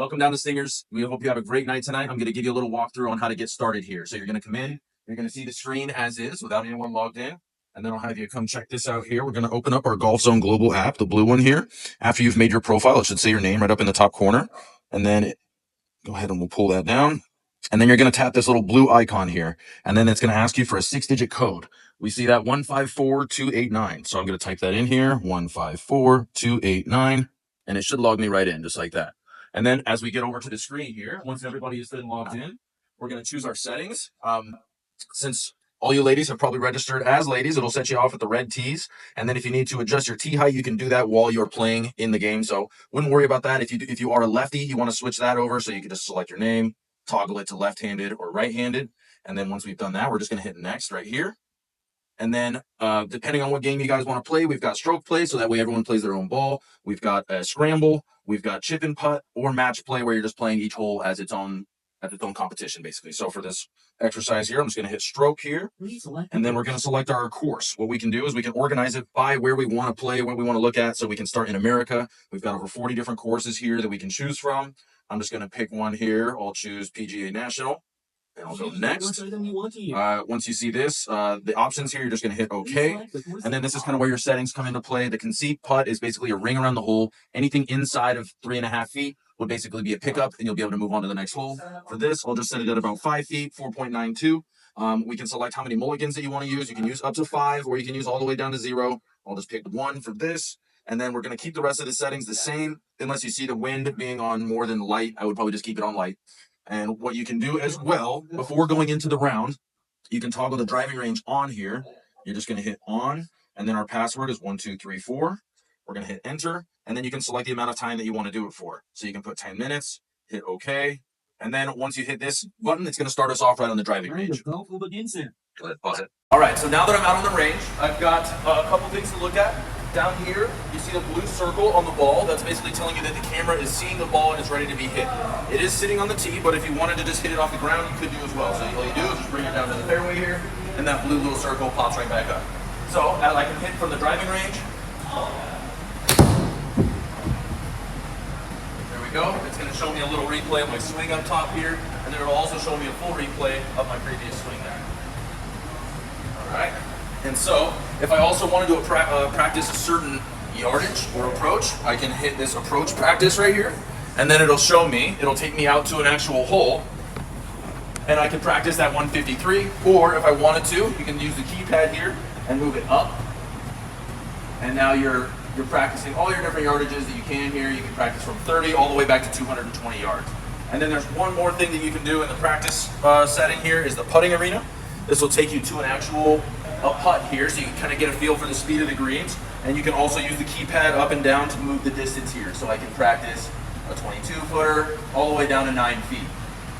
Welcome down to Stingers. We hope you have a great night tonight. I'm going to give you a little walkthrough on how to get started here. So you're going to come in, you're going to see the screen as is without anyone logged in. And then I'll have you come check this out here. We're going to open up our Golf Zone Global app, the blue one here. After you've made your profile, it should say your name right up in the top corner. And then go ahead and we'll pull that down. And then you're going to tap this little blue icon here. And then it's going to ask you for a 6-digit code. We see that 154289. So I'm going to type that in here, 154289. And it should log me right in just like that. And then as we get over to the screen here, once everybody has been logged in, we're going to choose our settings. Since all you ladies have probably registered as ladies, it'll set you off at the red tees. And then if you need to adjust your tee height, you can do that while you're playing in the game. So wouldn't worry about that. If you are a lefty, you want to switch that over. So you can just select your name, toggle it to left-handed or right-handed. And then once we've done that, we're just going to hit next right here. And then depending on what game you guys want to play, we've got stroke play, so that way everyone plays their own ball. We've got a scramble. We've got chip and putt or match play, where you're just playing each hole as its own competition, basically. So for this exercise here, I'm just going to hit stroke here, and then we're going to select our course. What we can do is we can organize it by where we want to play, what we want to look at. So we can start in America. We've got over 40 different courses here that we can choose from. I'm just going to pick one here. I'll choose PGA National. And I'll go next. Once you see this, the options here, you're just going to hit OK. And then this is kind of where your settings come into play. The conceit putt is basically a ring around the hole. Anything inside of 3.5 feet would basically be a pickup, and you'll be able to move on to the next hole. For this, I'll just set it at about 5 feet, 4.92. We can select how many mulligans that you want to use. You can use up to 5, or you can use all the way down to 0. I'll just pick 1 for this. And then we're going to keep the rest of the settings the same. Unless you see the wind being on more than light, I would probably just keep it on light. And what you can do as well, before going into the round, you can toggle the driving range on here. You're just going to hit on, and then our password is 1234. We're going to hit enter, and then you can select the amount of time that you want to do it for. So you can put 10 minutes, hit OK, and then once you hit this button, it's going to start us off right on the driving range. Go ahead, pause it. All right, so now that I'm out on the range, I've got a couple things to look at. Down here, you see the blue circle on the ball. That's basically telling you that the camera is seeing the ball and it's ready to be hit. It is sitting on the tee, but if you wanted to just hit it off the ground, you could do as well. So all you do is just bring it down to the fairway here, and that blue little circle pops right back up. So I can hit from the driving range. There we go. It's going to show me a little replay of my swing up top here, and then it'll also show me a full replay of my previous swing there. All right. And so, if I also wanted to practice a certain yardage or approach, I can hit this approach practice right here, and then it'll take me out to an actual hole, and I can practice that 153, or if I wanted to, you can use the keypad here and move it up, and now you're practicing all your different yardages that you can here. You can practice from 30 all the way back to 220 yards. And then there's one more thing that you can do in the practice setting here is the putting arena. This will take you to an actual putt here, so you can kind of get a feel for the speed of the greens, and you can also use the keypad up and down to move the distance here. So I can practice a 22-footer all the way down to 9 feet.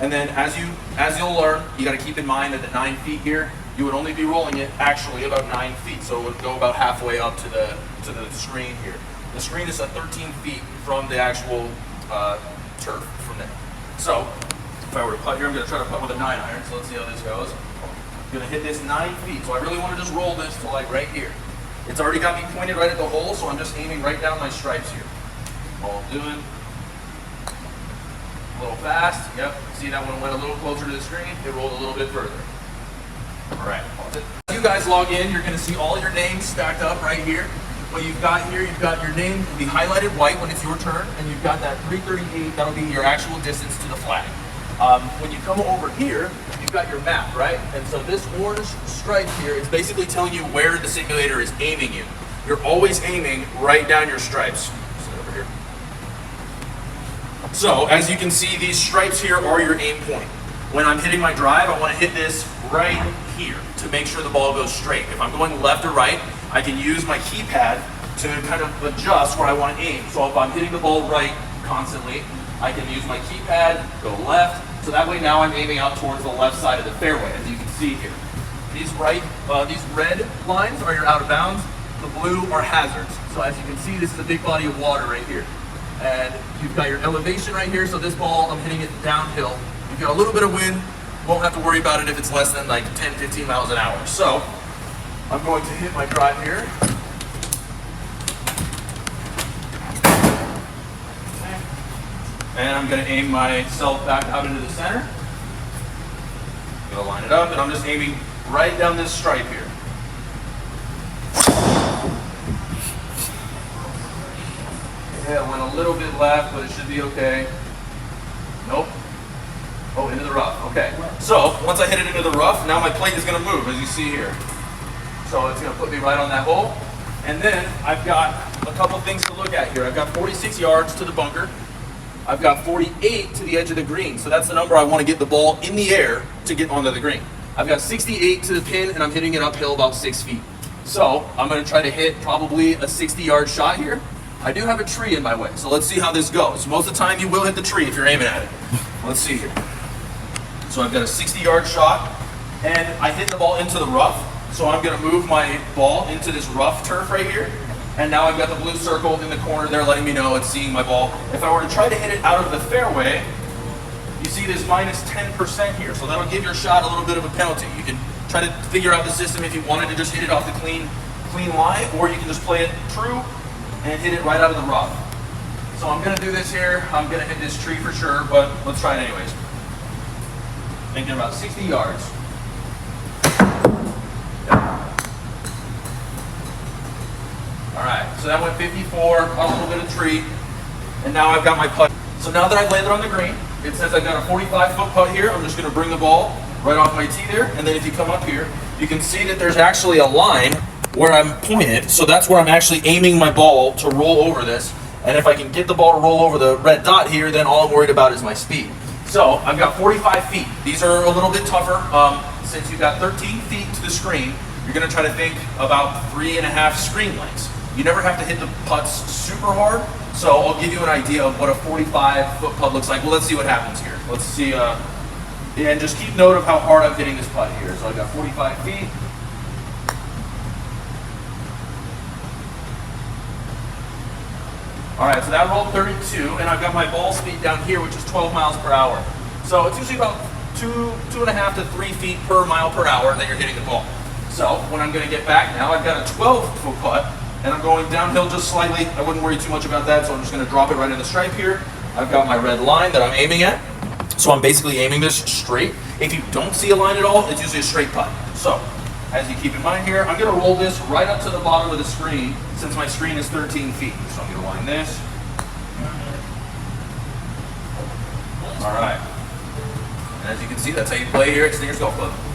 And then as you'll learn, you got to keep in mind that the 9 feet here, you would only be rolling it actually about 9 feet, so it would go about halfway up to the screen here. The screen is 13 feet from the actual turf from there. So if I were to putt here, I'm going to try to putt with a 9-iron. So let's see how this goes. I'm going to hit this 9 feet, so I really want to just roll this to like right here. It's already got me pointed right at the hole, so I'm just aiming right down my stripes here. All I'm doing. A little fast. Yep. See that one went a little closer to the screen. It rolled a little bit further. All right. As you guys log in, you're going to see all your names stacked up right here. What you've got here, you've got your name will be highlighted white when it's your turn, and you've got that 338. That'll be your actual distance to the flag. When you come over here, you've got your map, right? And so this orange stripe here is basically telling you where the simulator is aiming you. You're always aiming right down your stripes. Sit over here. So as you can see, these stripes here are your aim point. When I'm hitting my drive, I want to hit this right here to make sure the ball goes straight. If I'm going left or right, I can use my keypad to kind of adjust where I want to aim. So if I'm hitting the ball right constantly, I can use my keypad, go left, so that way now I'm aiming out towards the left side of the fairway, as you can see here. These red lines are your out of bounds, the blue are hazards. So as you can see, this is a big body of water right here. And you've got your elevation right here, so this ball, I'm hitting it downhill. You've got a little bit of wind, won't have to worry about it if it's less than like 10, 15 miles an hour. So I'm going to hit my drive here. And I'm going to aim myself back out into the center. I'm going to line it up, and I'm just aiming right down this stripe here. Yeah, it went a little bit left, but it should be okay. Nope. Oh, into the rough. Okay. So once I hit it into the rough, now my plate is going to move, as you see here. So it's going to put me right on that hole. And then I've got a couple things to look at here. I've got 46 yards to the bunker. I've got 48 to the edge of the green. So that's the number I want to get the ball in the air to get onto the green. I've got 68 to the pin, and I'm hitting it uphill about 6 feet. So I'm going to try to hit probably a 60-yard shot here. I do have a tree in my way, so let's see how this goes. Most of the time you will hit the tree if you're aiming at it. Let's see here. So I've got a 60-yard shot, and I hit the ball into the rough. So I'm going to move my ball into this rough turf right here. And now I've got the blue circle in the corner there letting me know it's seeing my ball. If I were to try to hit it out of the fairway, you see this minus 10% here. So that'll give your shot a little bit of a penalty. You can try to figure out the system if you wanted to just hit it off the clean line, or you can just play it true and hit it right out of the rough. So I'm going to do this here. I'm going to hit this tree for sure, but let's try it anyways. Thinking about 60 yards. All right, so that went 54, caught a little bit of tree, and now I've got my putt. So now that I've laid it on the green, it says I've got a 45-foot putt here. I'm just going to bring the ball right off my tee there, and then if you come up here, you can see that there's actually a line where I'm pointed, so that's where I'm actually aiming my ball to roll over this. And if I can get the ball to roll over the red dot here, then all I'm worried about is my speed. So I've got 45 feet. These are a little bit tougher. Since you've got 13 feet to the screen, you're going to try to think about 3.5 screen lengths. You never have to hit the putts super hard, so I'll give you an idea of what a 45-foot putt looks like. Well, let's see what happens here. Let's see, and just keep note of how hard I'm hitting this putt here. So I've got 45 feet. All right, so that rolled 32, and I've got my ball speed down here, which is 12 miles per hour. So it's usually about 2.5 to 3 feet per mile per hour that you're hitting the ball. So when I'm going to get back now, I've got a 12-foot putt, and I'm going downhill just slightly. I wouldn't worry too much about that, so I'm just going to drop it right in the stripe here. I've got my red line that I'm aiming at. So I'm basically aiming this straight. If you don't see a line at all, it's usually a straight putt. So as you keep in mind here, I'm going to roll this right up to the bottom of the screen since my screen is 13 feet. So I'm going to line this. All right. And as you can see, that's how you play here at Stingers Golf Club.